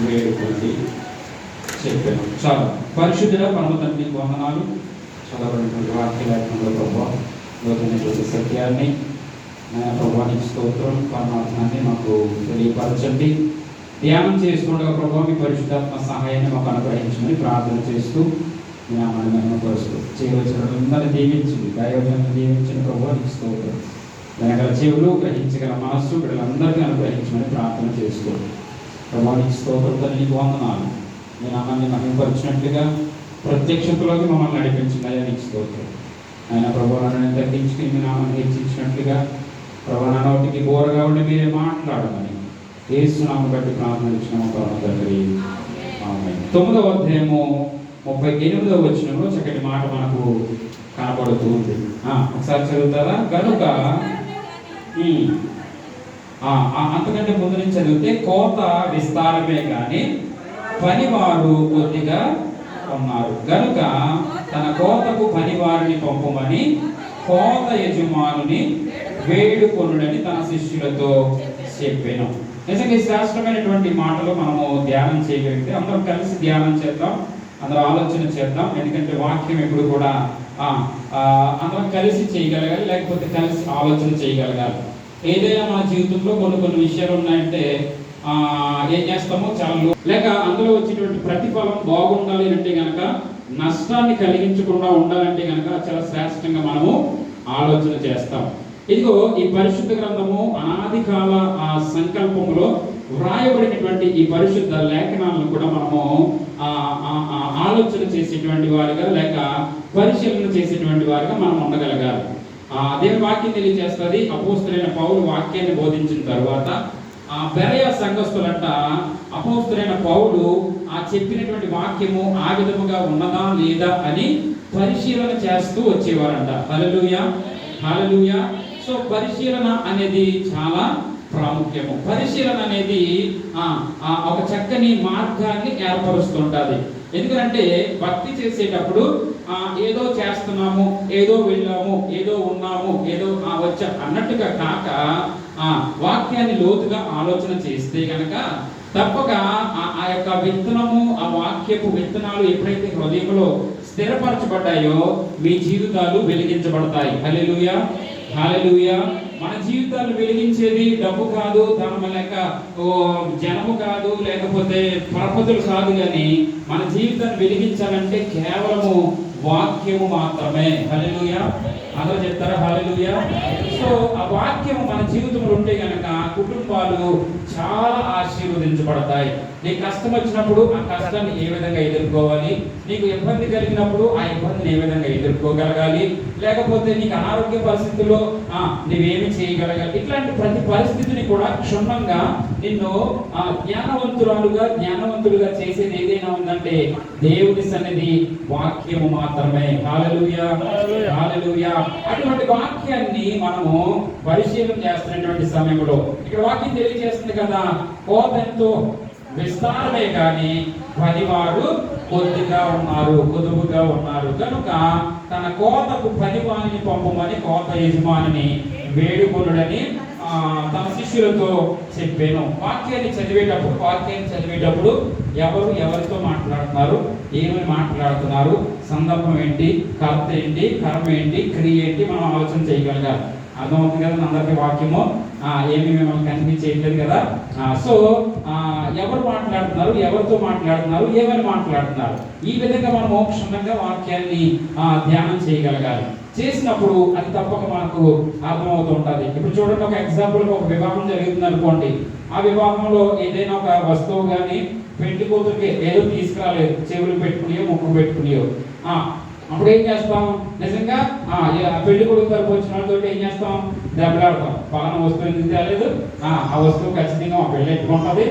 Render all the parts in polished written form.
వేడుకొని చెప్పాను. చాలా పరిశుద్ధుల పరమ తండ్రి వందనాలు. చదవబడినటువంటి వాక్యలేఖనంలో ప్రభావ లోతైనటువంటి సత్యాన్ని ప్రభావానికి స్తోత్రం పరమాత్మాన్ని మాకు తెలియపరచండి. ధ్యానం చేసుకుంటూ ప్రభావ మీ పరిశుద్ధాత్మ సహాయాన్ని మాకు అనుగ్రహించమని ప్రార్థన చేస్తూ మీ నామాన్ని మహిమపరుస్తూ చేయవలసిన అందరినీ దీవించింది, దైవజనాన్ని దీవించిన ప్రభావానికి స్తోత్రం. వెనకల చెవులు గ్రహించగల మనస్సు వీళ్ళందరినీ అనుగ్రహించమని ప్రార్థన చేస్తూ ప్రభావానికి స్తోత్రం. తల్లికి వందనాలు. మీ నామాన్ని మహిమపరిచినట్లుగా ప్రత్యక్షతలోకి మమ్మల్ని నడిపించింది. అయ్యా నీకు స్తోత్రం. ఆయన ప్రభావాన్ని తగ్గించుకుని మీ నామాన్ని హెచ్చించినట్లుగా ప్రభావ నోటికి బోరగా ఉండి మీరే మాట్లాడమని యేసునామమును బట్టి ప్రార్థన ఇచ్చిన తండ్రి. ఆమేన్. 9వ అధ్యాయము 38వ వచనంలో చక్కటి మాట మనకు కనబడుతూ ఉంది. ఒకసారి చదువుతారా? కనుక అంతకంటే ముందు నుంచి చదివితే, కోత విస్తారమే కానీ పనివారు కొద్దిగా ఉన్నారు గనుక తన కోతకు పనివారిని పంపమని కోత యజమానుని వేడుకొనుడని తన శిష్యులతో చెప్పాను. నిజంగా శ్రేష్టమైనటువంటి మాటలు మనము ధ్యానం చేయగలిగితే అందరం కలిసి ధ్యానం చేద్దాం, అందరూ ఆలోచన చేద్దాం. ఎందుకంటే వాక్యం ఎప్పుడు కూడా అందరం కలిసి చేయగలగాలి, లేకపోతే కలిసి ఆలోచన చేయగలగాలి. ఏదైనా మన జీవితంలో కొన్ని విషయాలు ఉన్నాయంటే ఏం చేస్తామో చాలా లేక అందులో వచ్చేటువంటి ప్రతిఫలం బాగుండాలి అంటే కనుక, నష్టాన్ని కలిగించకుండా ఉండాలంటే కనుక చాలా శ్రేష్టంగా మనము ఆలోచన చేస్తాం. ఇదిగో ఈ పరిశుద్ధ గ్రంథము అనాది కాల సంకల్పంలో వ్రాయబడినటువంటి ఈ పరిశుద్ధ లేఖనాలను కూడా మనము ఆలోచన చేసేటువంటి వారిగా లేక పరిశీలన చేసేటువంటి వారిగా మనం ఉండగలగాలి. దేవుని వాక్యం తెలియజేస్తుంది. అపోస్తలుడైన పౌలు వాక్యాన్ని బోధించిన తర్వాత బెరయ సంఘస్థులంట అపోస్తలుడైన పౌలు చెప్పినటువంటి వాక్యము ఆ విధముగా ఉన్నదా లేదా అని పరిశీలన చేస్తూ వచ్చేవారంట. హల్లెలూయా, హల్లెలూయా. సో పరిశీలన అనేది చాలా ప్రాముఖ్యము. పరిశీలన అనేది ఒక చక్కని మార్గాన్ని ఏర్పరుస్తుంటుంది. ఎందుకంటే భక్తి చేసేటప్పుడు ఏదో చేస్తున్నాము, ఏదో వెళ్ళాము, ఏదో ఉన్నాము, ఏదో వచ్చా అన్నట్టుగా కాక వాక్యాన్ని లోతుగా ఆలోచన చేస్తే కనుక తప్పక ఆ యొక్క విత్తనము, ఆ వాక్యపు విత్తనాలు ఎప్పుడైతే హృదయంలో స్థిరపరచబడ్డాయో మీ జీవితాలు వెలిగించబడతాయి. హల్లెలూయా, హల్లెలూయా. మన జీవితాలు వెలిగించేది డబ్బు కాదు, ధనం లేక జనము కాదు, లేకపోతే పరపతులు కాదు, కానీ మన జీవితాన్ని వెలిగించాలంటే కేవలము వాక్యము మాత్రమే. హల్లెలూయా. అందరూ చెప్తారా హల్లెలూయా? సో ఆ వాక్యము మన జీవితంలో ఉంటే కనుక కుటుంబాలు చాలా ఆశీర్వదించబడతాయి. నీకు కష్టం వచ్చినప్పుడు ఆ కష్టాన్ని ఏ విధంగా ఎదుర్కోవాలి, నీకు ఇబ్బంది కలిగినప్పుడు ఆ ఇబ్బందిని ఏ విధంగా ఎదుర్కోగలగాలి, లేకపోతే నీకు అనారోగ్య పరిస్థితుల్లో నువ్వేమి చేయగలగాలి, ఇట్లాంటి ప్రతి పరిస్థితిని కూడా క్షుణ్ణంగా నిన్ను జ్ఞానవంతులుగా చేసేది ఏదైనా ఉందంటే దేవుని సన్నిధి వాక్యము మాత్రమే. హల్లెలూయా, హల్లెలూయా. అటువంటి వాక్యాన్ని మనము పరిశీలన చేస్తున్నటువంటి సమయంలో ఇక్కడ వాక్యం తెలియజేస్తుంది కదా, కోత ఎంతో విస్తారమే కానీ పనివారు కొద్దిగా ఉన్నారు, కొదువుగా ఉన్నారు కనుక తన కోతకు పనివారిని పంపమని కోత యజమానిని వేడుకొనుడని తన శిష్యులతో చెప్పాను. వాక్యాన్ని చదివేటప్పుడు ఎవరితో మాట్లాడుతున్నారు, ఏమని మాట్లాడుతున్నారు, సందర్భం ఏంటి, కర్త ఏంటి, కర్మ ఏంటి, క్రియ ఏంటి, మనం ఆలోచన చేయగలగాలి. అర్థమవుతుంది కదా అందరికీ వాక్యము ఏమి మిమ్మల్ని కన్ఫ్యూజ్ చేయట్లేదు కదా. సో ఎవరు మాట్లాడుతున్నారు, ఎవరితో మాట్లాడుతున్నారు, ఏమని మాట్లాడుతున్నారు, ఈ విధంగా మనం క్షుణ్ణంగా వాక్యాన్ని ధ్యానం చేయగలగాలి. చేసినప్పుడు అది తప్పక మనకు అర్థమవుతూ ఉంటుంది. ఇప్పుడు చూడండి, ఒక ఎగ్జాంపుల్, ఒక వివాహం జరుగుతుంది అనుకోండి. ఆ వివాహంలో ఏదైనా ఒక వస్తువు కానీ పెళ్లి కూతురికి ఏదో తీసుకురాలేదు, చెవులు పెట్టుకునియో ముక్కు పెట్టుకునియో, అప్పుడు ఏం చేస్తాం? నిజంగా పెళ్లి కొడుకు తరపు వచ్చిన వాళ్ళతో ఏం చేస్తాం? దెబ్బలాడతాం. పలానా వస్తువు ఎందుకు తేలేదు, ఆ వస్తువు ఖచ్చితంగా మా పెళ్ళి ఎట్టుకుంటుంది,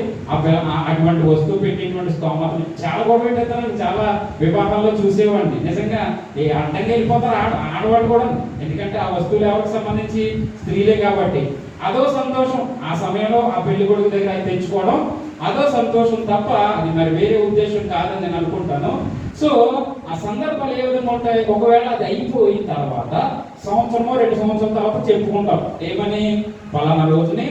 అటువంటి వస్తువు పెట్టేటువంటి స్తోమతలు చాలా గొడవ పెట్టేస్తారు. చాలా వివాహాల్లో చూసేవాడిని. నిజంగా అడ్డంగా వెళ్ళిపోతారు ఆడవాళ్ళు కూడా. ఎందుకంటే ఆ వస్తువులు ఎవరికి సంబంధించి? స్త్రీలే కాబట్టి. అదో సంతోషం ఆ సమయంలో ఆ పెళ్లి కొడుకు దగ్గర అది తెచ్చుకోవడం, అదో సంతోషం తప్ప అది మరి వేరే ఉద్దేశం కాదని నేను అనుకుంటాను. సో ఆ సందర్భాలు ఏ విధంగా ఉంటాయి? ఒకవేళ అది అయిపోయిన తర్వాత సంవత్సరమో 2 సంవత్సరాల తర్వాత చెప్పుకుంటాం. ఏమని? పలానా రోజుని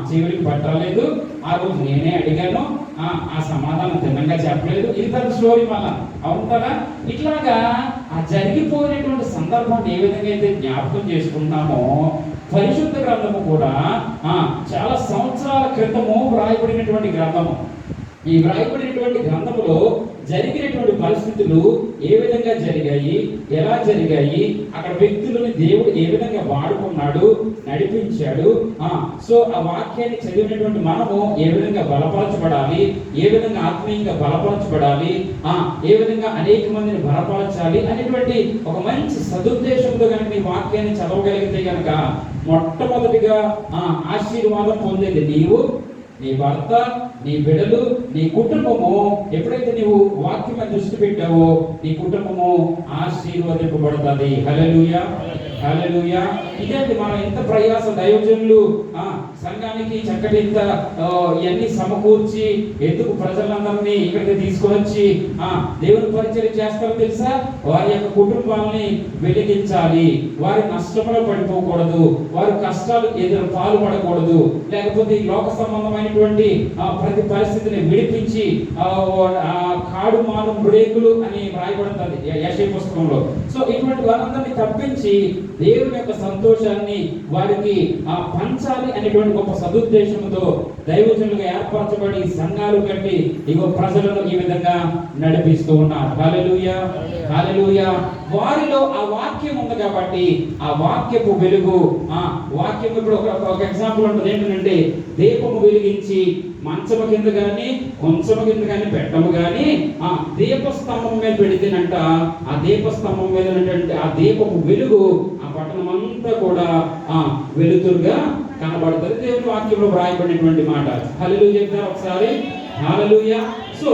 చెవులకి పట్టలేదు, ఆ రోజు నేనే అడిగాను, ఆ సమాధానం తిన్నంగా చెప్పలేదు, ఇది తన స్టోరీ మళ్ళా, అవును కదా. ఇట్లాగా ఆ జరిగిపోయినటువంటి సందర్భాన్ని ఏ విధంగా అయితే జ్ఞాపకం చేసుకుంటున్నామో, పరిశుద్ధ గ్రంథము కూడా చాలా సంవత్సరాల క్రితము వ్రాయబడినటువంటి గ్రంథము. ఈ వ్రాయబడినటువంటి గ్రంథములో జరిగినటువంటి పరిస్థితులు ఏ విధంగా జరిగాయి, ఎలా జరిగాయి, అక్కడ వ్యక్తులను దేవుడు ఏ విధంగా వాడుకున్నాడు, నడిపించాడు. సో ఆ వాక్యాన్ని చదివినటువంటి మనము ఏ విధంగా బలపరచబడాలి, ఏ విధంగా ఆత్మీయంగా బలపరచబడాలి, ఏ విధంగా అనేక మందిని బలపరచాలి అనేటువంటి ఒక మంచి సదుద్దేశంతో కనుక ఈ వాక్యాన్ని చదవగలిగితే కనుక మొట్టమొదటిగా ఆశీర్వాదం పొందేది నీవు, నీ భర్త, నీ బిడ్డలు, నీ కుటుంబము. ఎప్పుడైతే నీవు వాక్యం దృష్టి పెట్టావో నీ కుటుంబము ఆశీర్వదింపబడుతుంది. హల్లెలూయా, హల్లెలూయా. ఇదేంటి మనం ఎంత ప్రయాస, దైవజనులు సంఘానికి చక్కటి ఇంత ఇవన్నీ సమకూర్చి ఎందుకు ప్రజలందరినీ ఇక్కడికి తీసుకువచ్చి దేవుని పరిచయం చేస్తారో తెలుసా? వారి యొక్క కుటుంబాలని వెలిగించాలి, వారి నష్టంలో పడిపోకూడదు, వారి కష్టాలు ఎదురు పాల్పడకూడదు, లేకపోతే ఈ లోక సంబంధమైనటువంటి ప్రతి పరిస్థితిని విడిపించి కాడు మాను బ్రేకులు అని రాయబడుతుంది యెషయా పుస్తకంలో. సో ఇటువంటి వారందరినీ తప్పించి దేవుని యొక్క సంతోషాన్ని వారికి పంచాలి అనేటువంటి గొప్ప సదుద్దేశంతో దైవజనులుగా ఏర్పరచబడి సంఘాలు కట్టి ప్రజలను ఈ విధంగా నడిపిస్తూ ఉన్నారు. హల్లెలూయా, హల్లెలూయా. వారిలో ఆ వాక్యం ఉంది కాబట్టి ఆ వాక్యపు వెలుగు, వాక్యం ఇప్పుడు ఒక ఎగ్జాంపుల్ ఉంటుంది ఏంటంటే, దీపము వెలిగించి మంచము కింద కానీ కొంచెము కింద కానీ పెట్టము కానీ దీపస్తంభం మీద పెడితేనంట ఆ దీపస్తంభం మీద ఆ దీపపు వెలుగు ఆ పట్టణం అంతా కూడా వెలుతురుగా కనబడుతుంది. దేవుని వాక్యంలో వ్రాయబడినటువంటి మాట. హల్లెలూయా చెప్తారు ఒకసారి, హల్లెలూయా. సో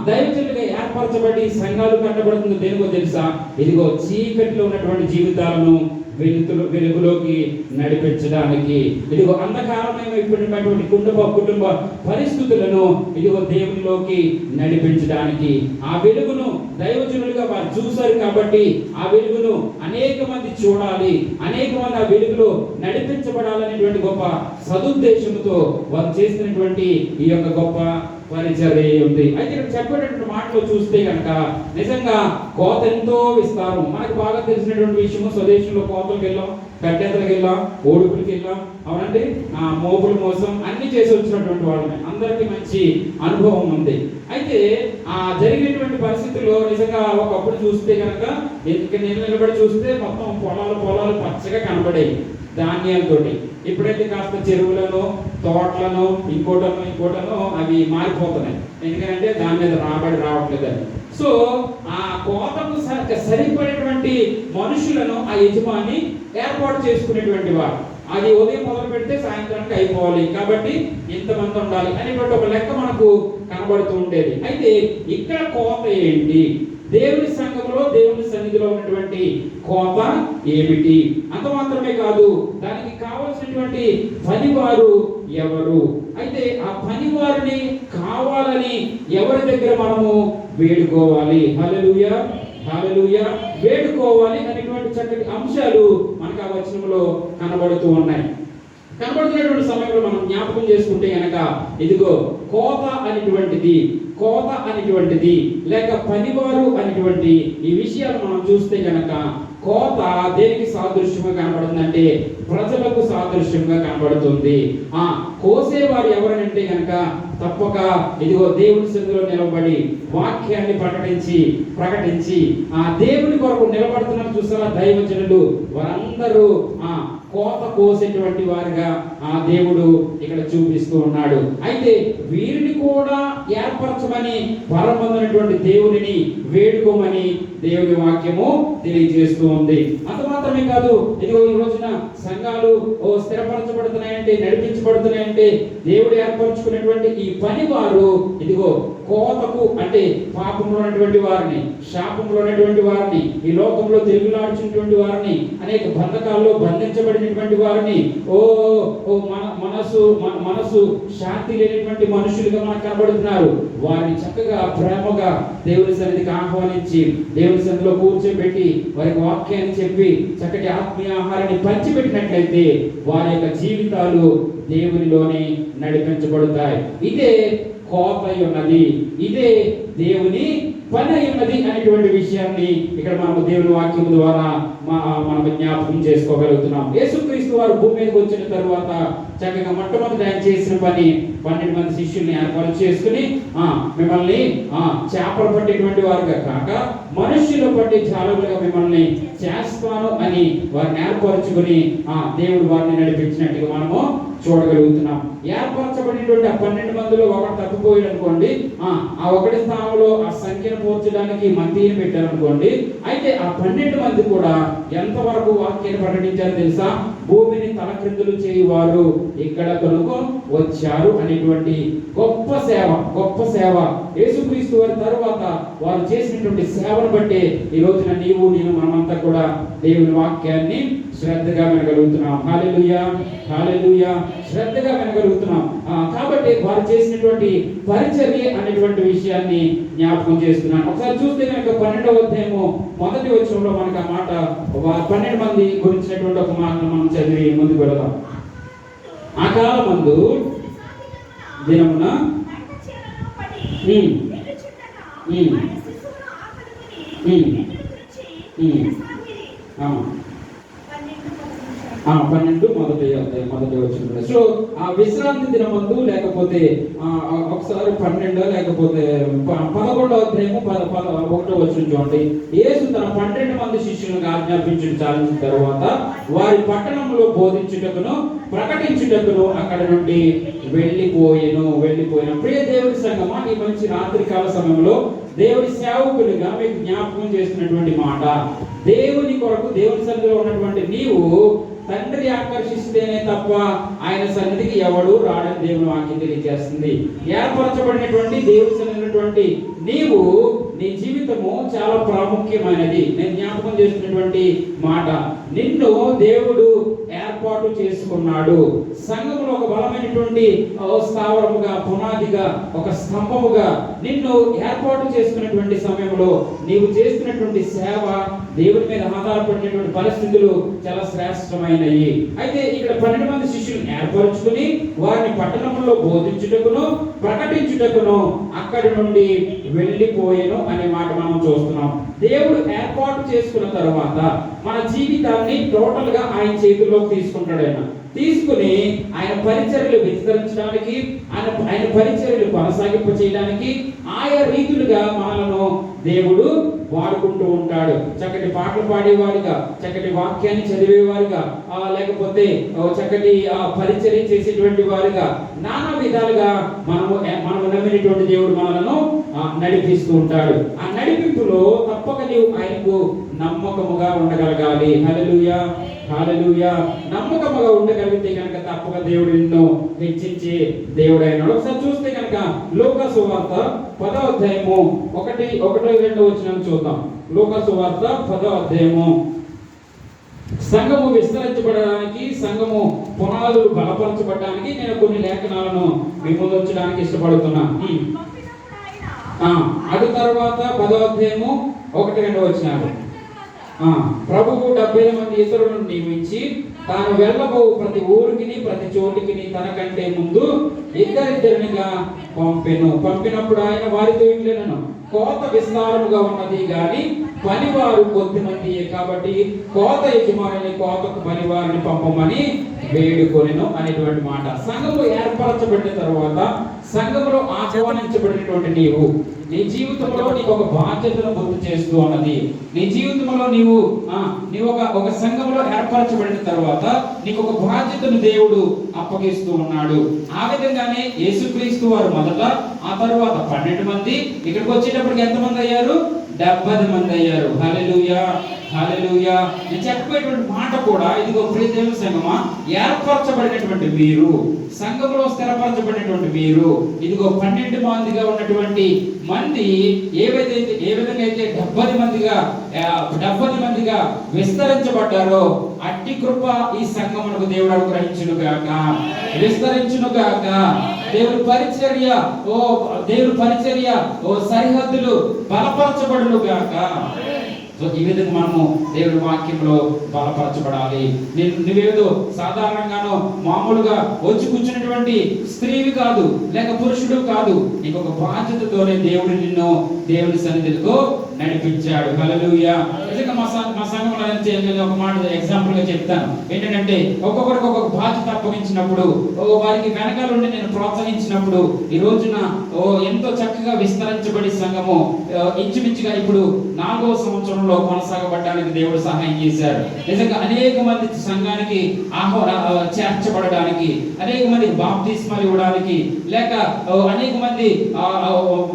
దైవజనులుగా ఏర్పరచబడి సంఘాలు కట్టబడుతుంది దేనికో తెలుసా? ఇదిగో చీకటిలో ఉన్నటువంటి జీవితాలను వెలుగులోకి నడిపించడానికి, ఇదిగో అంధకారమైనటువంటి కుటుంబ పరిస్థితులను ఇదిగో దేవునిలోకి నడిపించడానికి, ఆ వెలుగును దైవజనులుగా వారు చూశారు కాబట్టి ఆ వెలుగును అనేక మంది చూడాలి, అనేక మంది ఆ వెలుగులో నడిపించబడాలనేటువంటి గొప్ప సదుద్దేశంతో వారు చేసినటువంటి ఈ యొక్క గొప్ప పరిచర్య ఉంది. అయితే ఇక్కడ చెప్పేటటువంటి మాటలు చూస్తే కనుక నిజంగా కోత ఎంతో విస్తారం. మనకు బాగా తెలిసినటువంటి విషయము, స్వదేశంలో కోతలకు వెళ్ళాం, గడ్డెంతలకు వెళ్ళాం, ఓడుపులకి వెళ్ళాం, అవునండి, మోపుల మోసం అన్ని చేసి వచ్చినటువంటి వాళ్ళని అందరికీ మంచి అనుభవం ఉంది. అయితే ఆ జరిగినటువంటి పరిస్థితుల్లో నిజంగా ఒకప్పుడు చూస్తే కనుక నేను నిలబడి చూస్తే మొత్తం పొలాలు పచ్చగా కనబడేవి ధాన్యాలతోటి. ఇప్పుడైతే కాస్త చెరువులను, తోటలను, ఇంకోటను అవి మారిపోతున్నాయి. ఎందుకంటే దాని మీద రాబడి రావట్లేదని. సో ఆ కోతకు సరిపడేటువంటి మనుషులను ఆ యజమాని ఏర్పాటు చేసుకునేటువంటి వారు. అది ఉదయం మొదలు పెడితే సాయంత్రానికి అయిపోవాలి కాబట్టి ఇంతమంది ఉండాలి అనేటువంటి ఒక లెక్క మనకు కనబడుతూ ఉండేది. అయితే ఇక్కడ కోత ఏంటి? దేవుని సంఘంలో, దేవుని సన్నిధిలో ఉన్నటువంటి కోత ఏమిటి? అంత మాత్రమే కాదు, దానికి కావలసినటువంటి పనివారు ఎవరు? అయితే ఆ పనివారిని కావాలని ఎవరి దగ్గర మనము వేడుకోవాలి? హల్లెలూయా, హల్లెలూయా. వేడుకోవాలి అనేటువంటి చక్కటి అంశాలు మనకు ఆ వచనంలో కనబడుతూ ఉన్నాయి. కనబడుతున్నటువంటి సమయంలో మనం జ్ఞాపకం చేసుకుంటే కనుక ఇదిగో కోత అనేటువంటిది లేక పనివారు అనేటువంటి ఈ విషయాలు మనం చూస్తే కనుక కోత దేనికి సాదృశ్యంగా కనబడుతుందంటే ప్రజలకు సాదృశ్యంగా కనబడుతుంది. కోసేవారు ఎవరనంటే కనుక తప్పక ఇదిగో దేవుని సన్నిధిలో నిలబడి వాక్యాన్ని ప్రకటించి ఆ దేవుని కొరకు నిలబడుతున్నారు చూసారా దైవజనులు, వారందరూ కోత కోసేటువంటి వారిగా ఆ దేవుడు ఇక్కడ చూపిస్తూ ఉన్నాడు. అయితే వీరిని కూడా ఏర్పరచమని పరమందునటువంటి దేవునిని వేడుకోమని దేవుని వాక్యము తెలియజేస్తూ ఉంది. అంత మాత్రమే కాదు, ఇదిగో ఈ రోజున సంఘాలు స్థిరపరచబడుతున్నాయంటే, నడిపించబడుతున్నాయంటే దేవుడు ఏర్పరచుకున్నటువంటి ఈ పని వారు ఇదిగో కోతకు అంటే పాపంలో ఉన్నటువంటి వారిని, శాపంలో ఉన్నటువంటి వారిని, ఈ లోకంలో తిరుగులాడుచున్నటువంటి వారిని, అనేక బంధకాల్లో బంధించబడినటువంటి వారిని, మనసు శాంతి లేనటువంటి మనుషులుగా మనకు కనబడుతున్నారు. వారిని చక్కగా ప్రేమగా దేవుని సన్నిధికి ఆహ్వానించి దేవుని సన్నిధిలో కూర్చోబెట్టి వారికి వాక్యాన్ని చెప్పి చక్కటి ఆత్మీయ ఆహారాన్ని పంచిపెట్టినట్లయితే వారి యొక్క జీవితాలు దేవునిలోనే నడిపించబడతాయి. ఇదే కోత ఉన్నది. ఇదే దేవుని పని ఉన్నది అనేటువంటి విషయాన్ని ఇక్కడ మనం దేవుని వాక్యం ద్వారా మనం జ్ఞాపకం చేసుకోగలుగుతున్నాం. యేసుక్రీస్తు వారు భూమి మీదకి వచ్చిన తరువాత చక్కగా మొట్టమొదటి ఆయన చేసిన పని 12 మంది శిష్యుల్ని ఏర్పాటు చేసుకుని మిమ్మల్ని చేపలు పట్టేటువంటి వారుగా కాక మనుష్యులు పట్టి జాలులుగా మిమ్మల్ని చేస్తాను అని వారిని ఏర్పరచుకుని దేవుడు వారిని నడిపించినట్టుగా మనము చూడగలుగుతున్నాం. ఏర్పరచబడినటువంటి ఆ 12 మందిలో ఒకటి తప్పిపోయాడు అనుకోండి, ఆ ఒకటి స్థానంలో ఆ సంఖ్యను పోర్చడానికి మత్తీని పెట్టారనుకోండి. అయితే ఆ 12 మంది కూడా ఎంతవరకు వాక్యాన్ని ప్రకటించారో తెలుసా? భూమిని తలక్రిందులు చేయువారు ఇక్కడ కనుక వచ్చారు అనేటువంటి గొప్ప సేవ యేసుక్రీస్తు వారి తరువాత వారు చేసినటువంటి సేవను బట్టి ఈ రోజున నీవు నేను మనమంతా కూడా దేవుని వాక్యాన్ని శ్రద్ధగా వినగలుగుతున్నాం. హల్లెలూయా, హల్లెలూయా, శ్రద్ధగా వినగలుగుతున్నాం. కాబట్టి వారు చేసినటువంటి పరిచర్య అనేటువంటి విషయాన్ని జ్ఞాపకం చేస్తున్నాను. ఒకసారి చూస్తే కనుక 12వ అధ్యాయము మొదటి వచనంలో మనకు ఆ మాట 12 మంది గురించినటువంటి ఒక మాటను మనం చదివి ముందుకు వెళదాం. ఆ కాలమందు దినమున మొదటి వచ్చిన సో ఆ విశ్రాంతి దినమందు లేకపోతే ఒకసారి 12 లేకపోతే 11వ అధ్యాయము 1వ వచనం చూడండి. యేసు తన 12 మంది శిష్యులను ఆజ్ఞాపించి చాలించిన తర్వాత వారి పట్టణంలో బోధించుటకును ప్రకటించుటకును అక్కడ నుండి వెళ్ళిపోయిన ప్రియ దేవుడి సంగమా, ఈ మంచి రాత్రికాల సమయంలో దేవుడి సేవకులుగా మీకు జ్ఞాపకం చేస్తున్నటువంటి మాట, దేవుని కొరకు దేవుని సన్నిధిలో ఉన్నటువంటి నీవు తండ్రి ఆకర్షిస్తేనే తప్ప ఆయన సన్నిధికి ఎవడు రాడని దేవుని వాక్యం తెలియజేస్తుంది. ఏర్పరచబడినటువంటి దేవుని సన్నిధినటువంటి నీవు నీ జీవితము చాలా ప్రాముఖ్యమైనది. నేను జ్ఞాపకం చేస్తున్నటువంటి మాట, నిన్ను దేవుడు ఏర్పాటు చేసుకున్నాడు. సంఘములో ఒక బలమైనటువంటి స్థావరముగా, పునాదిగా, ఒక స్తంభముగా నిన్ను ఏర్పాటు చేసుకున్నటువంటి సమయంలో నీవు చేస్తున్నటువంటి సేవ, దేవుని మీద ఆధారపడినటువంటి పరిస్థితులు చాలా శ్రేష్టమైనవి. అయితే ఇక్కడ 12 మంది శిష్యులను ఏర్పరచుకుని వారిని పట్టణంలో బోధించుటకును ప్రకటించుటకును అక్కడి నుండి వెళ్ళిపోయేను అనే మాట మనం చూస్తున్నాం. దేవుడు ఏర్పాటు చేసుకున్న తర్వాత మన జీవితాన్ని టోటల్ గా ఆయన చేతుల్లోకి తీసుకుంటాడు. తీసుకుని ఆయన పరిచర్యలు విస్తరించడానికి, ఆయన పరిచర్యలు కొనసాగింప చేయడానికి ఆయా రీతులుగా మనలను దేవుడు వాడుకుంటూ ఉంటాడు. చక్కటి పాటలు పాడేవారుగా, చక్కటి వాక్యాన్ని చదివేవారుగా, లేకపోతే చక్కటి పరిచర్య చేసేటువంటి వారుగా, నానా విధాలుగా మనము నమ్మినటువంటి దేవుడు మనలను నడిపిస్తూ ఉంటాడు. ఆ నడిపింపులో తప్పక నీవు ఆయనకు నమ్మకముగా ఉండగలగాలి. హల్లెలూయా, హల్లెలూయా. నమ్మకముగా ఉండగలిగితే కనుక తప్పక దేవుడు నిన్ను హెచ్చించి దేవుడు అయినాడు. ఒకసారి చూస్తే కనుక లూకా సువార్త 10వ అధ్యాయము 1-2 వచనాన్ని చూద్దాం. లూకా సువార్త 10వ అధ్యాయము. సంఘము విస్తరించబడడానికి, సంఘము పునాదులు బలపరచబడడానికి నేను కొన్ని లేఖనాలను మీ ముందు ఉంచడానికి ఇష్టపడుతున్నా. అటు తర్వాత 10వ అధ్యాయము 1-2 వచనాలు. ప్రభువు 70 మంది ఇతరులను నియమించి తాను వెళ్ళబో ప్రతి ఊరికి ప్రతి చోటికి తనకంటే ముందు ఇద్దరిద్దరినిగా పంపినప్పుడు ఆయన వారితో ఇట్లనెను, కోత విస్తారముగా ఉన్నది గాని పనివారు కొద్దిమందియే, కాబట్టి కోత యజమానిని కోతకు పనివారిని పంపమని వేడుకొనెను అనేటువంటి మాట. సంఘము ఏర్పరచబడిన తర్వాత, సంఘములో ఆహ్వానించబడినటువంటి నీవు నీ జీవితంలో నీకు ఒక బాధ్యతను గుర్తు చేస్తూ ఉన్నది. నీ జీవితంలో నీవు ఒక సంఘంలో ఏర్పరచబడిన తర్వాత నీకు ఒక బాధ్యతను దేవుడు అప్పగిస్తూ ఉన్నాడు. ఆ విధంగానే యేసుక్రీస్తు వారు మొదట, ఆ తర్వాత 12 మంది, ఇక్కడికి వచ్చేటప్పటికి ఎంతమంది అయ్యారు? 70 మంది అయ్యారు. హల్లెలూయా, హల్లెలూయా. నేను చెప్పేటువంటి మాట కూడా, ఇదిగో ప్రియ దేవుని సంఘమా, ఏర్పరచబడినటువంటి మీరు, సంఘంలో స్థిరపరచబడినటువంటి మీరు, ఇదిగో 12 మందిగా ఉన్నటువంటి మంది ఏ విధంగా అయితే 70 మందిగా విస్తరించబడ్డారో అట్టి కృప ఈ సంఘమునకు దేవుడు అనుగ్రహించును గాక, విస్తరించును గాక. దేవుని పరిచర్య ఓ సరిహద్దులు బలపరచబడును గాక. సో ఈ విధంగా మనము దేవుడి వాక్యంలో బలపరచబడాలి. నువ్వేదో సాధారణంగానో మామూలుగా వచ్చి కూర్చున్నటువంటి స్త్రీవి కాదు, లేక పురుషుడు కాదు. ఇంకొక బాధ్యతతోనే దేవుడు నిన్ను దేవుడి సన్నిధిలో నడిపించాడు. హల్లెలూయా. నిజంగా మా సంఘంలో ఒక మాట ఎగ్జాంపుల్ గా చెప్తాను. ఏంటంటే ఒక్కొక్కరికి ఒక్కొక్క బాధ్యత అప్పగించినప్పుడు, వారికి వెనకాల ఉండి నేను ప్రోత్సహించినప్పుడు ఈ రోజున ఎంతో చక్కగా విస్తరించబడి సంఘము ఇంచుమించుగా ఇప్పుడు 4వ సంవత్సరంలో కొనసాగబడడానికి దేవుడు సహాయం చేశారు. నిజంగా అనేక మంది సంఘానికి చేర్చబడడానికి, అనేక మందికి బాప్తిస్మాలు ఇవ్వడానికి, లేక అనేక మంది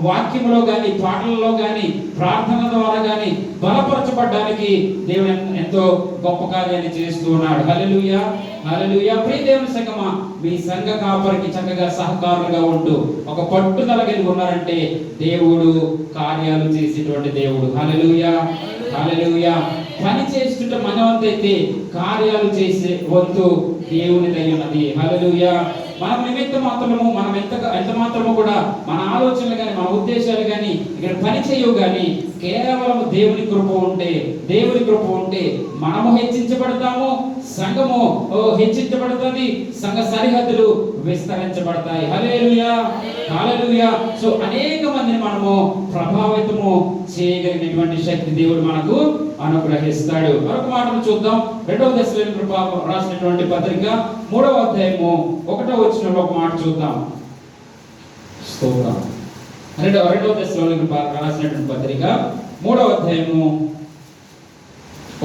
వాక్యములో గాని, పాటలలో గాని, ప్రార్థన ద్వారా గాని బలపరచబడడానికి దేవుడు ఎంతో గొప్ప కార్యాన్ని చేస్తూ ఉన్నాడు. హల్లెలూయా, హల్లెలూయా. ప్రియ దేవుని సంఘమా, మీ సంఘ కాపరికి చక్కగా సహకారులుగా ఉంటూ ఒక పట్టుదల కలిగి ఉన్నారంటే దేవుడు కార్యాలు చేసేటువంటి దేవుడు. హల్లెలూయా, హల్లెలూయా. పని చేస్తుంటే మనవంతైతే కార్యాలు చేసే వంతు దేవుని దయ ఉన్నది. హల్లెలూయా. మనం నిమిత్త మాత్రము, మనం ఎంత మాత్రము కూడా మన ఆలోచనలు కానీ, మన ఉద్దేశాలు కానీ ఇక్కడ పని చేయవు. కానీ కేవలం దేవుని కృప ఉంటే మనము హెచ్చించబడతాము, సంఘము హెచ్చించబడుతుంది, సంఘ సరిహద్దులు విస్తరించబడతాయి. హల్లెలూయా, హల్లెలూయా. సో అనేక మందిని మనము ప్రభావితము చేయగలిగినటువంటి శక్తి దేవుడు మనకు అనుగ్రహిస్తాడు. మరొక మాటను చూద్దాం. 2వ దశలోనికి రాసినటువంటి పత్రిక 3వ అధ్యాయము 1వ వచనంలో ఒక మాట చూద్దాం. స్తోత్రం. 2వ దశలోనికి రాసినటువంటి పత్రిక 3వ అధ్యాయము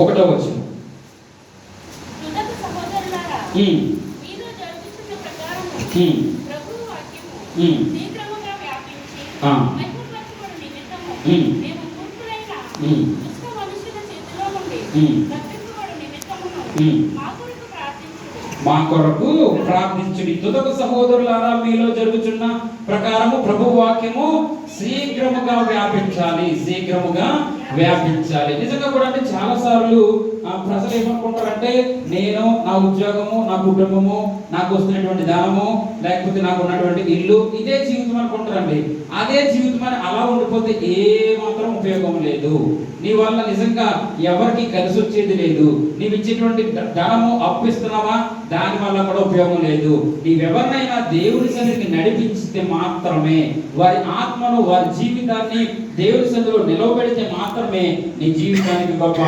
1వ వచనం. మా కొరకు ప్రార్థించుడి. తుదకు సహోదరులారా, మీలో జరుగుతున్న ప్రకారము ప్రభు వాక్యము శీఘ్రముగా వ్యాపించాలి. నిజంగా కూడా అంటే చాలా సార్లు ప్రజలు ఏమనుకుంటారంటే, నేను నా ఉద్యోగము, నా కుటుంబము, నాకు వస్తున్నటువంటి ధనము, లేకపోతే నాకు ఉన్నటువంటి ఇల్లు, ఇదే జీవితం అనుకుంటారండి. అదే జీవితం అని అలా ఉండిపోతే ఏ మాత్రం ఉపయోగం లేదు. నీ వల్ల నిజంగా ఎవరికి కలిసి వచ్చేది లేదు. నీవు ఇచ్చేటువంటి ధనము అప్పిస్తున్నావా, దాని వల్ల కూడా ఉపయోగం లేదు. నీవెవరినైనా దేవుని సన్నిధికి నడిపించితే మాత్రమే, వారి ఆత్మను, వారి జీవితాన్ని దేవుని సన్నిధిలో నిలవబెడితే మాత్రమే నీ జీవితానికి గొప్ప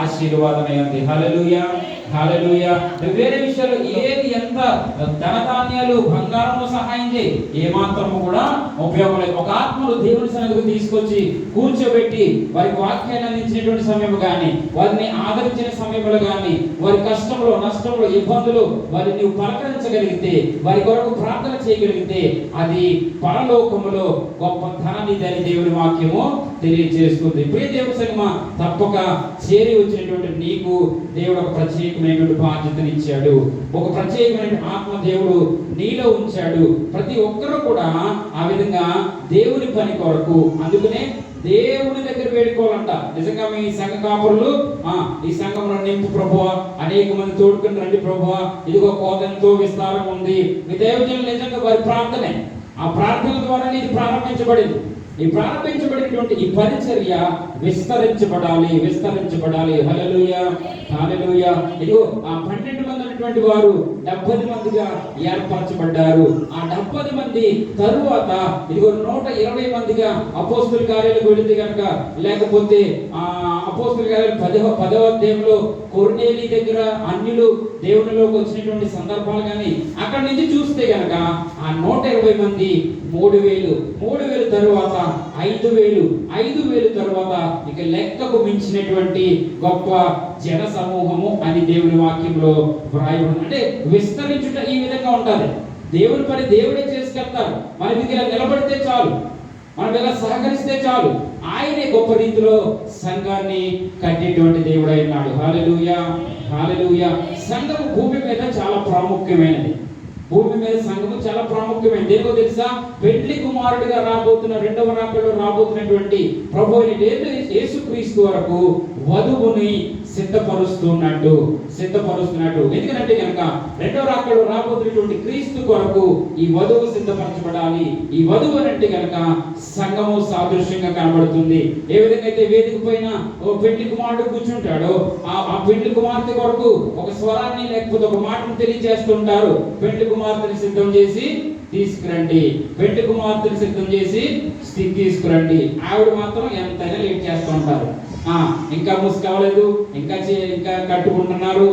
ఆశీర్వాదమే ఉంది. హల్లెలూయా, హల్లెలూయా. వేరే విషయాలు ఏది ఎంత ధనధాన్యాలు, బంగారము సహాయం చేయి, ఏ మాత్రము కూడా ఉపయోగం లేదు. ఒక ఆత్మను దేవుని సన్నిధికి తీసుకొచ్చి కూర్చోబెట్టి వారికి వాక్యాన్ని అందించినటువంటి సమయం కానీ, వారిని ఆదరించిన సమయంలో కానీ, వారి కష్టంలో, నష్టంలో, ఇబ్బందులు వారిని నీవు పలకరించగలిగితే, వారి కొరకు ప్రార్థన చేయగలిగితే, అది పరలోకములో గొప్ప ధనాన్ని దేవుని వాక్యము తెలియజేస్తుంది. ప్రియ దేవుని సంగమా, తప్పక చేరి వచ్చినటువంటి నీకు దేవుడు ఒక ప్రత్యేకమైనటువంటి బాధ్యతను ఇచ్చాడు. ఒక ప్రత్యేకమైన ఆత్మ దేవుడు నీలో ఉంచాడు. ప్రతి ఒక్కరూ కూడా ఆ విధంగా దేవుని పని కొరకు, అందుకనే దేవుని దగ్గర వేడుకోవాలంట. నిజంగా మీ సంఘ కాపురులు, ఈ సంఘంలో నింపు ప్రభువా, అనేక మంది తోడుకుని రండి ప్రభువా, ఇదిగో కోతంతో విస్తారం ఉంది. మీ దైవజనులు నిజంగా వారి ప్రార్థనే, ఆ ప్రార్థన ద్వారా ఇది ప్రారంభించబడింది. ఈ ప్రారంభించబడినటువంటి ఈ పరిచర్య విస్తరించబడాలి. హల్లెలూయా, హల్లెలూయా. ఇదిగో ఆ 12 మంది ఉన్నటువంటి వారు 70 మందిగా ఏర్పరచబడ్డారు. ఆ 70 మంది తరువాత ఇదిగో 120 మందిగా అపోస్తలుల కార్యాలకు వెళితే కనుక, లేకపోతే అపోస్తలుల కార్యాలు 10వ అధ్యాయంలో కొర్నేలి దగ్గర అన్యులు దేవునిలోకి వచ్చినటువంటి సందర్భాలు కానీ అక్కడి నుంచి చూస్తే కనుక ఆ 120 మంది 3000 తరువాత 5000 తరువాత ఇక లెక్కకు మించినటువంటి గొప్ప జన సమూహము అని దేవుని వాక్యంలో వ్రాయబడింది. అంటే విస్తరించుట ఈ విధంగా ఉంటుంది. దేవుని పని దేవుడే చేసుకెళ్తారు. మన దగ్గర నిలబడితే చాలు, మనం ఇలా సహకరిస్తే చాలు, ఆయనే గొప్ప రీతిలో సంఘాన్ని కట్టేటువంటి దేవుడై ఉన్నాడు. హల్లెలూయా, హల్లెలూయా. సంఘము భూమి మీద చాలా ప్రాముఖ్యమైనది. భూమి మీద సంఘము చాలా ప్రాముఖ్యమైనది. దేనికో తెలుసా? పెళ్లి కుమారుడిగా రాబోతున్న 2వ రాకడలో రాబోతున్నటువంటి ప్రభువైన యేసుక్రీస్తు వరకు వధువుని సిద్ధపరుస్తున్నట్టు. ఎందుకంటే కనుక రెండో రాకడలో రాబోతున్నటువంటి క్రీస్తు కొరకు ఈ వధువు సిద్ధపరచబడాలి. ఈ వధువు అంటే కనుక సంఘము సాదృశ్యంగా కనబడుతుంది. ఏ విధంగా అయితే వేదిక పైన ఓ పెళ్లి కుమారుడు కూర్చుంటాడో ఆ పెళ్లి కుమార్తె కొరకు ఒక స్వరాన్ని లేకపోతే ఒక మాటను తెలియజేస్తుంటారు. పెళ్లి కుమార్తెని సిద్ధం చేసి తీసుకురండి, పెళ్లి కుమార్తెని సిద్ధం చేసి తీసుకురండి. ఆవిడ మాత్రం ఎంతైనా లేట్ చేస్తూ ఉంటారు. ఇంకా ముసుకవలేదు, ఇంకా కట్టుకుంటున్నారు,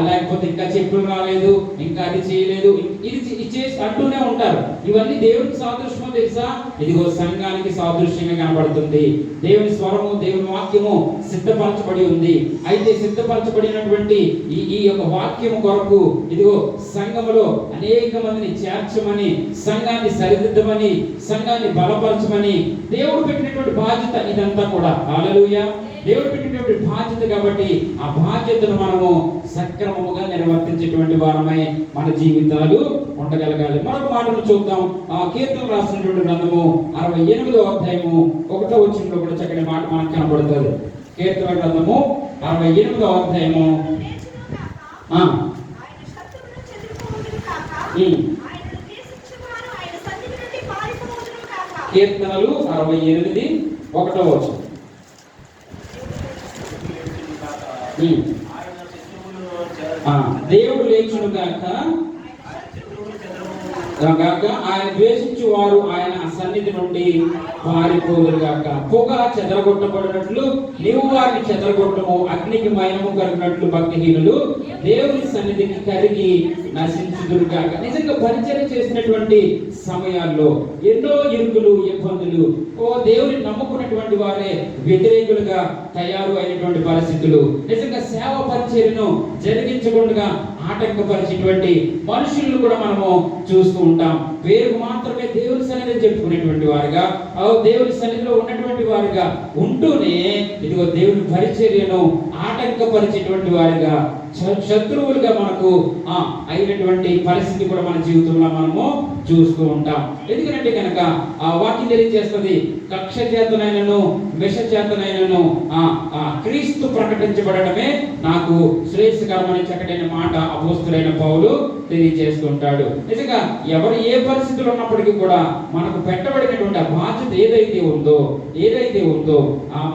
లేకపోతే ఇంకా చెప్పులు రాలేదు, ఇంకా అది చేయలేదు, ఇది చేసి అంటూనే ఉంటారు. ఇవన్నీ దేవునికి సాదృశ్యమో తెలుసా? ఇదిగో సంఘానికి సాదృశ్యంగా కనబడుతుంది. దేవుని స్వరము, దేవుని వాక్యము సిద్ధపరచబడి ఉంది. అయితే సిద్ధపరచబడినటువంటి ఈ యొక్క వాక్యము కొరకు ఇదిగో సంఘములో అనేక మందిని చేర్చమని, సంఘాన్ని సరిదిద్దమని, సంఘాన్ని బలపరచమని దేవుడు పెట్టినటువంటి బాధ్యత ఇదంతా కూడా. హల్లెలూయా. దేవుడు పెట్టినటువంటి బాధ్యత కాబట్టి ఆ బాధ్యతను మనము సక్రమముగా నిర్వర్తించేటువంటి వారమై మన జీవితాలు ఉండగలగాలి. మరొక మాటను చూద్దాం. కీర్తనలు రాసినటువంటి గ్రంథము 68వ అధ్యాయము 1వ వచనంలో కూడా చక్కని మాట మనకు కనబడుతుంది. కీర్తన గ్రంథము 68వ అధ్యాయము కీర్తనలు 68:1వ వచనం. దేవుడు లేచును గాక ఆయన ద్వేషించు వారు ఆయన సన్నిధి నుండి పారిపోదురు గాక. పొగ చెదరగొట్టబడినట్లు నీవు వారిని చెదరగొట్టము, అగ్నికి మయము కలిగినట్లు భక్తిహీనులు దేవుని సన్నిధికి కరిగి నశించుదురు గాక. నిజంగా పరిచయం చేసినటువంటి సమయాల్లో ఎన్నో ఇరుకులు, ఇబ్బందులు, దేవుని నమ్ముకున్నటువంటి వారే వ్యతిరేకులుగా తయారు అయినటువంటి పరిస్థితులు, నిజంగా సేవ పరిచర్యను జరిగించకుండా ఆటంకపరిచేటువంటి మనుషులను కూడా మనము చూస్తూ ఉంటాం. పేరుకు మాత్రమే దేవుని సన్నిధిని చెప్పుకునేటువంటి వారుగా, దేవుని సన్నిధిలో ఉన్నటువంటి వారుగా ఉంటూనే ఇదిగో దేవుని పరిచర్యను ఆటంకపరిచేటువంటి వారుగా, శత్రువులుగా మనకు అయినటువంటి పరిస్థితి కూడా మన జీవితంలో మనము చూస్తూ ఉంటాం. ఎందుకంటే కనుక ఆ వాక్యం తెలియజేస్తుంది, కక్ష చేతనైనను విష చేతనైనను క్రీస్తు ప్రకటించబడమే నాకు శ్రేయస్కరమని చక్కటైన మాట అపోస్తులైన పౌలు తెలియజేస్తుంటాడు. నిజంగా ఎవరు ఏ పరిస్థితులు ఉన్నప్పటికీ కూడా మనకు పెట్టబడినటువంటి బాధ్యత ఏదైతే ఉందో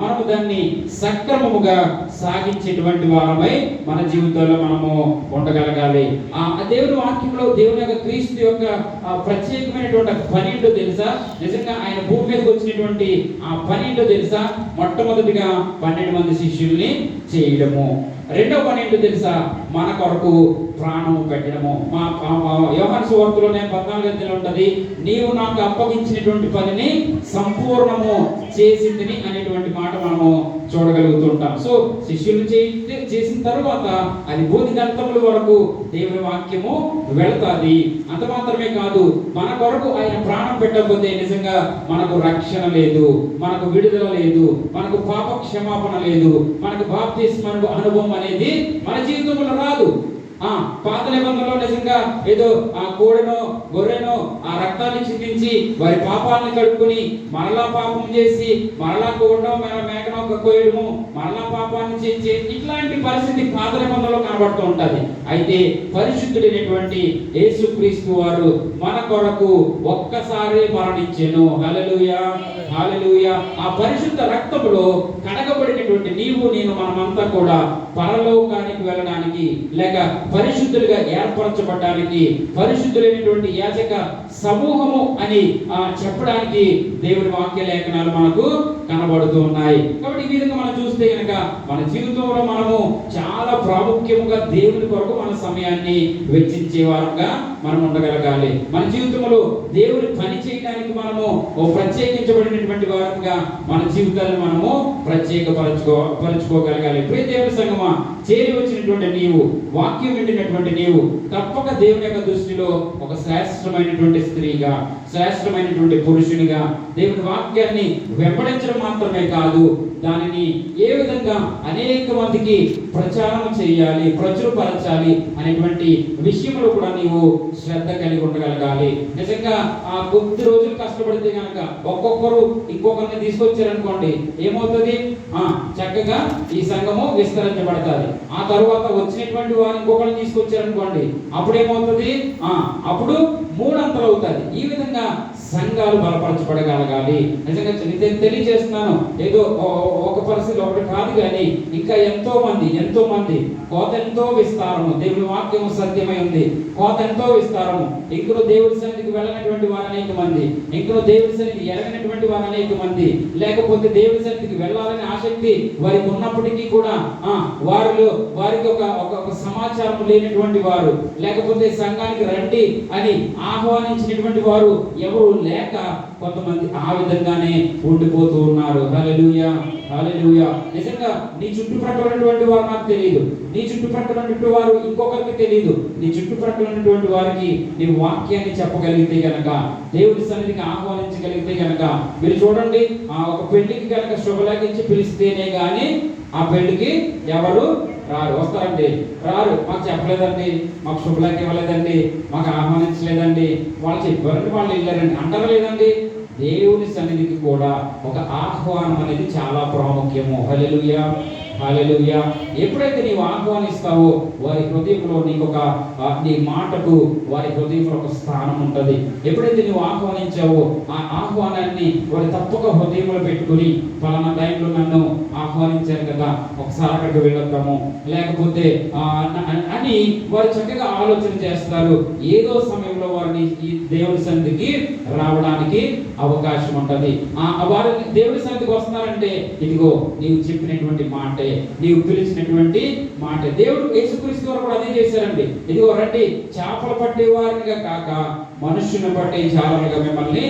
మనము దాన్ని సక్రమముగా సాగించేటువంటి వారమై మన జీవితంలో మనము ఉండగలగాలి. ఆ దేవుని వాక్యంలో దేవుని యొక్క క్రీస్తు యొక్క ప్రత్యేకమైనటువంటి పని ఏంటో తెలుసా? నిజంగా ఆయన భూమి మీదకి వచ్చినటువంటి ఆ పని ఏంటో తెలుసా? మొట్టమొదటిగా 12 మంది శిష్యుల్ని చేయడము. రెండో పని ఏంటో తెలుసా? మన కొరకు ప్రాణం పెట్టడము. యోహాను సువార్తలోనే 14 ఉంటది, నీవు నాకు అప్పగించినటువంటి పనిని సంపూర్ణము చేసింది అనేటువంటి మాట మనము చూడగలుగుతుంటాం. సో శిష్యులు చేసిన తరువాత అది బోధిగంతముల వరకు దేవుని వాక్యము వెళతాది. అంత మాత్రమే కాదు, మన కొరకు ఆయన ప్రాణం పెట్టకపోతే నిజంగా మనకు రక్షణ లేదు, మనకు విడుదల లేదు, మనకు పాప క్షమాపణ లేదు, మనకు బాప్తిస్మ అనుభవం అనేది మన జీవితంలో రాదు. పాత నిబంధనలో నిజంగా ఏదో ఆ కోడెనో గొర్రెనో ఆ రక్తాన్ని చిందించి వారి పాపాలను కడుక్కుని మరలా పాపం చేసి మరలా కోడనో మేకనో కోయడము, మరలా పాపాన్ని చేసి ఇట్లాంటి పరిస్థితి పాత నిబంధనలో కనబడుతూ ఉంటది. అయితే పరిశుద్ధుడైనటువంటి యేసుక్రీస్తు వారు మన కొరకు ఒక్కసారి మరణించెను. హల్లెలూయా, హల్లెలూయా. ఆ పరిశుద్ధ రక్తములో కడగబడినటువంటి నీవు నేను మనమంతా కూడా పరలోకానికి వెళ్ళడానికి, లేక పరిశుద్ధులుగా ఏర్పరచబడడానికి, పరిశుద్ధులైనటువంటి యాజక సమూహము అని చెప్పడానికి దేవుని వాక్య లేఖనాలు మనకు కనబడుతూ ఉన్నాయి. కాబట్టి ఈ విధంగా మనం చూస్తే కనుక మన జీవితంలో మనము చాలా ప్రాముఖ్యముగా దేవుని కొరకు మన సమయాన్ని వెచ్చించే వారంగా మనం ఉండగలగాలి. మన జీవితంలో దేవుని పని చేయడానికి మనము ప్రత్యేకించబడినటువంటి వారంగా మన జీవితాలను మనము పరచుకోగలగాలి. ప్రియ దేవుని సంగమా, చేరి వచ్చినటువంటి నీవు, వాక్యం వింటున్నటువంటి నీవు తప్పక దేవుని యొక్క దృష్టిలో ఒక శ్రేష్టమైనటువంటి స్త్రీగా, శ్రేష్టమైనటువంటి పురుషునిగా దేవుని వాక్యాన్ని వెంబడించడం మాత్రమే కాదు, దానిని ఏ విధంగా అనేక మందికి ప్రచారం చేయాలి, ప్రచురపరచాలి అనేటువంటి విషయంలో కూడా నీవు శ్రద్ధ కలిగి ఉండగలగాలి. నిజంగా ఆ కొద్ది రోజులు కష్టపడితే కనుక ఒక్కొక్కరు ఇంకొకరిని తీసుకొచ్చారనుకోండి, ఏమవుతుంది? చక్కగా ఈ సంఘము విస్తరించబడతాది. ఆ తరువాత వచ్చినటువంటి వారు ఇంకొకరిని తీసుకొచ్చారనుకోండి, అప్పుడేమవుతుంది? అప్పుడు మూడంతలు అవుతుంది. ఈ విధంగా సంఘాలు బలపరచబడగలగాలి. నిజంగా తెలియజేస్తున్నాను, ఏదో ఒక పరిస్థితి ఒకటి కాదు, కానీ ఇంకా ఎంతో మంది కోత ఎంతో విస్తారము. దేవుని వాక్యము సత్యమై ఉంది. కోత ఎంతో విస్తారము. ఇంకను దేవుడి సన్నిధికి వెళ్ళినటువంటి వారు అనేక మంది, ఇంకను దేవుడి సన్నిధికి ఎరగినటువంటి వారు అనేక మంది, లేకపోతే దేవుడి సన్నిధికి వెళ్ళాలనే ఆసక్తి వారికి ఉన్నప్పటికీ కూడా వారికి ఒక సమాచారం లేనటువంటి వారు, లేకపోతే సంఘానికి రండి అని ఆహ్వానించినటువంటి వారు ఎవరు లేక కొంతమంది ఆ విధంగానే ఉండిపోతూ ఉన్నారు. హల్లెలూయా, హల్లెలూయా. నిజంగా నీ చుట్టుప్రక్కల ఉన్నటువంటి వారు నాకు తెలియదు, నీ చుట్టుప్రక్కల ఉన్నటువంటి వారు ఇంకొకరికి తెలియదు. నీ చుట్టుప్రక్కల ఉన్నటువంటి వారికి నీ వాక్యాన్ని చెప్పగలిగితే గనక, దేవుడి సన్నిధికి ఆహ్వానించగలిగితే గనక, మీరు చూడండి, ఒక పెళ్లికి కనుక శుభలేఖించి పిలిస్తేనే గాని ఆ పెళ్లికి ఎవరు రారు. వస్తారండి, రారు. మాకు చెప్పలేదండి, మాకు శుభలేఖ ఇవ్వలేదండి, మాకు ఆహ్వానించలేదండి, వాళ్ళు చెప్పారండి, వాళ్ళు వెళ్ళారండి అంటారా లేదండి? దేవుని సన్నిధికి కూడా ఒక ఆహ్వానం అనేది చాలా ప్రాముఖ్యము. హల్లెలూయా, హల్లెలూయా. ఎప్పుడైతే నీవు ఆహ్వానిస్తావో వారి హృదయంలో నీ మాటకు వారి హృదయంలో ఒక స్థానం ఉంటుంది. ఎప్పుడైతే నువ్వు ఆహ్వానించావో ఆ ఆహ్వానాన్ని వారు తప్పక హృదయంలో పెట్టుకుని, పలానా టైంలో నన్ను ఆహ్వానించారు కదా, ఒకసారి అక్కడికి వెళ్ళొద్దాము, లేకపోతే అని వారు చక్కగా ఆలోచన చేస్తారు. ఏదో సమయంలో వారిని ఈ దేవుడి సన్నిధికి రావడానికి అవకాశం ఉంటుంది. వారు దేవుడి సన్నిధికి వస్తున్నారంటే, ఇదిగో నీవు చెప్పినటువంటి మాటే, నీవు పిలిచినటువంటి మాట. దేవుడు యేసుక్రీస్తు వారు కూడా అదే చేశారండి. ఇదిగో రండి, చేపలు పట్టే వారిగా కాక మనుష్యుని పట్టే జాలరుగా మిమ్మల్ని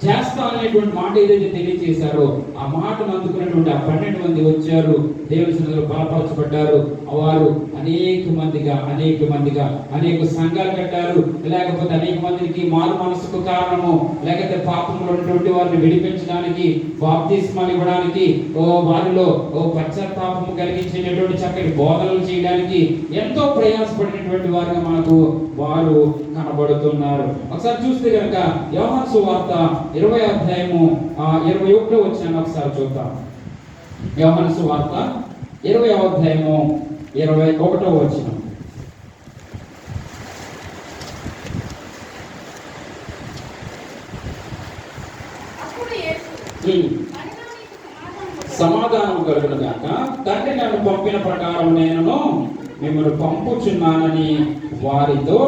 చేస్తాననేటువంటి మాట ఏదైతే తెలియజేశారో ఆ మాటను అందుకున్నటువంటి ఆ 12 మంది వచ్చారు, దేవుని సన్నిధిలో బలపరచబడ్డారు. వారు అనేక మందిగా అనేక సంఘాలు కట్టారు, లేకపోతే అనేక మందికి మారు మనసుకు కారణము, లేకపోతే పాపంలో ఉన్నటువంటి వారిని విడిపించడానికి, బాప్తిస్మాలు ఇవ్వడానికి, వారిలో పశ్చాత్తాపము కలిగించేటటువంటి చక్కటి బోధనలు చేయడానికి ఎంతో ప్రయాసపడినటువంటి వారిగా మనకు వారు కనబడుతున్నారు. ఒకసారి చూస్తే కనుక యోహాను సువార్త 20వ అధ్యాయము 21వ వచనాన్ని ఒకసారి చూద్దాం. యోహాను సువార్త 20వ అధ్యాయము 21వ వచనం. సమాధానం కలుగును గాక, తండ్రి నన్ను పంపిన ప్రకారం నేను మిమ్మల్ని పంపుచున్నానని వారితో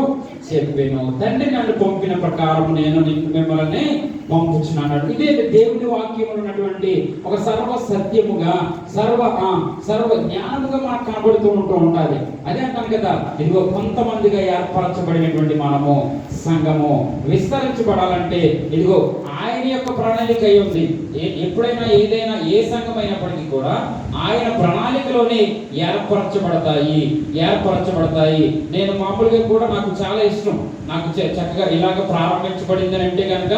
చెప్పాను. తండ్రి నన్ను పంపిన ప్రకారం నేను మిమ్మల్ని పంపుచున్నాను. ఇదే దేవుని వాక్యంలో ఉన్నటువంటి ఒక సర్వ సత్యముగా, సర్వ జ్ఞానముగా మనకు కనబడుతూ ఉంటుంది. అదే అంటాను కదా, ఇదిగో కొంతమందిగా ఏర్పరచబడినటువంటి మనము సంఘము విస్తరించబడాలంటే ఇదిగో ఆయన యొక్క ప్రణాళిక అయి ఉంది. ఎప్పుడైనా ఏదైనా ఏ సంఘం అయినప్పటికీ కూడా ఆయన ప్రణాళికలోనే ఏర్పరచబడతాయి. నేను మామూలుగా కూడా నాకు చాలా ఇష్టం, నాకు చక్కగా ఇలాగ ప్రారంభించబడింది అంటే కనుక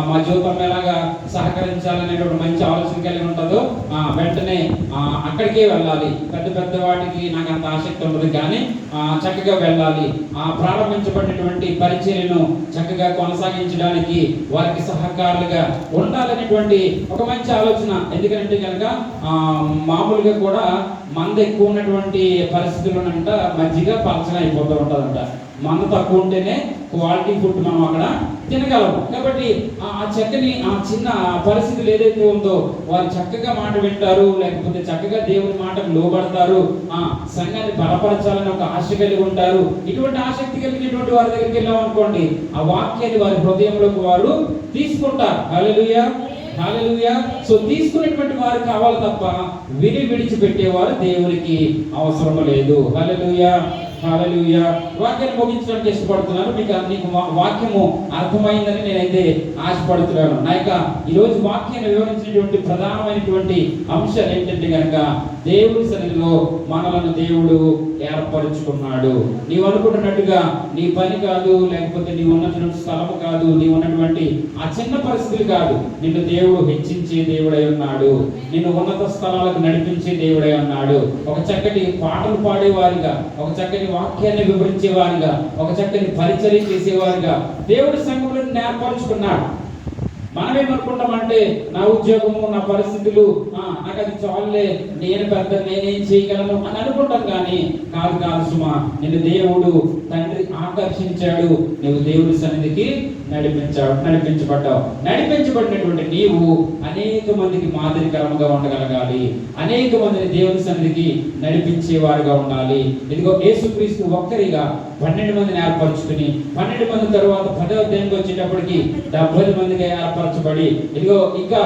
మా జీవితం ఎలాగా సహకరించాలనేటువంటి మంచి ఆలోచన కలిగి ఉంటుందో వెంటనే అక్కడికే వెళ్ళాలి. పెద్ద వాటికి నాకు అంత ఆసక్తి ఉండదు, కానీ చక్కగా వెళ్ళాలి. ప్రారంభించబడినటువంటి పరిచర్యను చక్కగా కొనసాగించడానికి వారికి సహకారులుగా ఉండాలనేటువంటి ఒక మంచి ఆలోచన. ఎందుకంటే కనుక మామూలుగా కూడా మంద ఎక్కువ ఉన్నటువంటి పరిస్థితుల్లోనంట మజ్జిగ పలచగా అయిపోతూ ఉంటుందంట. మంద తక్కువ ఉంటేనే క్వాలిటీ ఫుడ్ మనం అక్కడ తినగలము. కాబట్టి ఆ చక్కని ఆ చిన్న పరిస్థితులు ఏదైతే ఉందో వారు చక్కగా మాట వింటారు, లేకపోతే చక్కగా దేవుని మాటకు లోబడతారు, సంఘాన్ని బలపరచాలని ఒక ఆశ కలిగి ఉంటారు. ఇటువంటి ఆసక్తి కలిగినటువంటి వారి దగ్గరికి వెళ్ళాం అనుకోండి, ఆ వాక్యాన్ని వారి హృదయంలోకి వారు తీసుకుంటారు. హల్లెలూయా, హల్లెలూయా. సో తీసుకునేటువంటి వారు కావాలి తప్ప విడిచిపెట్టేవారు దేవునికి అవసరం లేదు. హల్లెలూయా, హల్లెలూయా. వాక్యాన్ని ముగించడానికి ఇష్టపడుతున్నాను. నీకు వాక్యము అర్థమైందని నేనైతే ఆశపడుతున్నాను. నా యొక్క ఈరోజు వాక్యాన్ని వివరించినటువంటి ప్రధానమైనటువంటి అంశాలు ఏంటంటే కనుక దేవుడి సన్నిధిలో మనలను దేవుడు ఏర్పరుచుకున్నాడు. నీవు అనుకుంటున్నట్టుగా నీ పని కాదు, లేకపోతే నీవు ఉన్నటువంటి స్థలము కాదు, నీవు ఉన్నటువంటి ఆ చిన్న పరిస్థితులు కాదు. నిన్ను దేవుడు హెచ్చించే దేవుడై ఉన్నాడు, నిన్ను ఉన్నత స్థలాలకు నడిపించే దేవుడై ఉన్నాడు. ఒక చక్కటి పాటలు పాడేవారిగా, ఒక చక్కటి వాక్యాన్ని వివరించేవారుగా, ఒక చక్కని పరిచర్య చేసేవారుగా దేవుడి సంఘంలో ఏర్పరచుకున్నాడు. మనమేమనుకుంటామంటే నా ఉద్యోగము, నా పరిస్థితులు, నాకు అది చాలులే, నేను పెద్ద, నేనేం చేయగలను అని అనుకుంటాం. కానీ కాదు సుమా, నిన్ను దేవుడు తండ్రి ఆకర్షించాడు, నువ్వు దేవుడి సన్నిధికి నడిపించబడ్డావు. నడిపించబడినటువంటి నీవు అనేక మందికి మాదిరికరంగా ఉండగలగాలి, అనేక మందిని దేవుని సన్నిధికి నడిపించేవారుగా ఉండాలి. ఇదిగో యేసుక్రీస్తు ఒక్కరిగా 12 మందిని ఏర్పరచుకుని 12 మంది తరువాత 10వ అధ్యాయంకి వచ్చేటప్పటికి 70 మందిగా ఏర్పరచబడి, ఇదిగో ఇంకా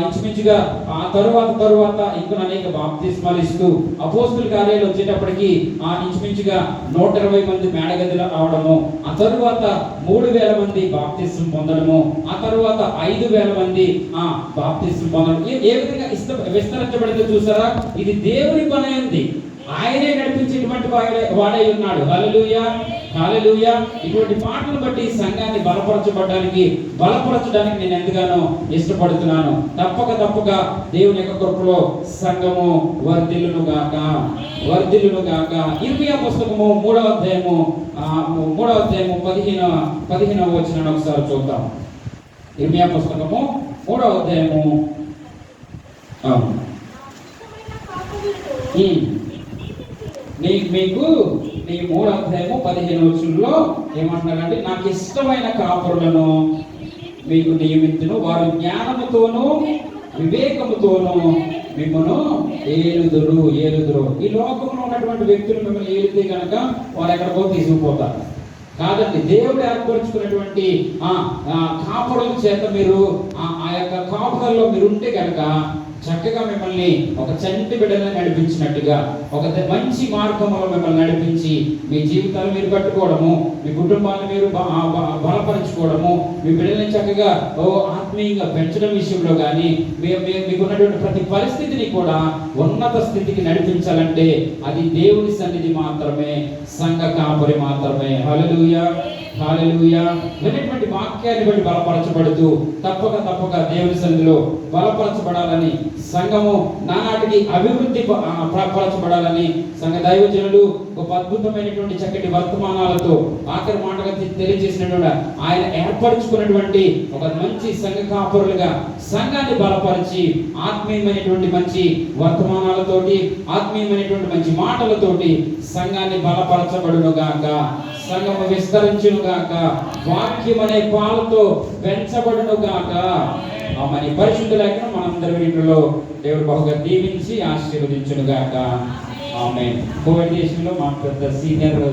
ఇంచుమించుగా ఆ తరువాత ఇంకా అనేక బాప్తిస్మాలు ఇస్తూ అపోస్తుల కార్యాలు వచ్చేటప్పటికి ఇంచుమించుగా 120 మంది మేడగదిలో రావడము, ఆ తరువాత 3000 మంది బాప్తిస్మం పొందడము, ఆ తరువాత 5000 మంది బాప్తిస్మం పొందడం. ఏ విధంగా విస్తరించబడిందో చూసారా? ఇది దేవుని పని ఉంది. ఆయనే నడిపించేటువంటి వాడై ఉన్నాడు. హల్లెలూయా, హల్లెలూయా. ఇటువంటి మాటలు బట్టి సంఘాన్ని బలపరచడానికి నేను ఎంతగానో ఇష్టపడుతున్నాను. తప్పక దేవుని యొక్క కృపలో సంఘము వర్ధిల్లును గాక. ఇర్మియా పుస్తకము 3వ అధ్యాయము 15వ వచనాన్ని ఒకసారి చూద్దాం. ఇర్మియా పుస్తకము 3వ అధ్యాయము మీకు నీ 3వ అధ్యాయము 15వ వచనంలో ఏమంటున్నారంటే, నాకు ఇష్టమైన కాపురులను మీకు నియమించును, వారు జ్ఞానముతోనూ వివేకముతోనూ మిమ్మల్ని ఏలుదురు. ఈ లోకంలో ఉన్నటువంటి వ్యక్తులు మిమ్మల్ని ఏలితే కనుక వారు ఎక్కడికో తీసుకుపోతారు. కాదండి, దేవుడు ఏర్పరచుకున్నటువంటి కాపురుల చేత మీరు ఆ యొక్క కాపురల్లో మీరు ఉంటే కనుక చక్కగా మిమ్మల్ని ఒక చంటి బిడ్డలను నడిపించినట్టుగా, ఒక మంచి మార్గంలో మిమ్మల్ని నడిపించి మీ జీవితాలు మీరు కట్టుకోవడము, మీ కుటుంబాన్ని మీరు బలపరచుకోవడము, మీ బిడ్డల్ని చక్కగా ఆత్మీయంగా పెంచడం విషయంలో కానీ, మీకు ఉన్నటువంటి ప్రతి పరిస్థితిని కూడా ఉన్నత స్థితికి నడిపించాలంటే అది దేవుని సన్నిధి మాత్రమే, సంఘ కాపురి మాత్రమే. హల్లెలూయా, హల్లెలూయా. వినేటువంటి వాక్యాన్ని బట్టి బలపరచబడుతూ తప్పక దేవుని సన్నిధిలో బలపరచబడాలని, సంఘము నానాటికి అభివృద్ధి పరచబడాలని సంఘ దైవజనులు ఒక అద్భుతమైనటువంటి చక్కటి వర్తమానాలతో ఆఖరి మాటగా తెలియజేసినటువంటి ఆయన ఏర్పరచుకున్నటువంటి ఒక మంచి సంఘ కాపురులుగా సంఘాన్ని బలపరిచి ఆత్మీయమైనటువంటి మంచి వర్తమానాలతోటి, ఆత్మీయమైనటువంటి మంచి మాటలతోటి సంఘాన్ని బలపరచబడును గాక, సంఘము విస్తరించును గాక, వాక్యం అనే పాలతో పెంచబడును గాక. మరి పరిశుద్ధ లేఖనం మనందరి ఇంట్లో దేవుడు బహుగా దీవించి ఆశీర్వదించును గాక. ఆమేన్. కోవిడ్ దేశంలో మా పెద్ద సీనియర్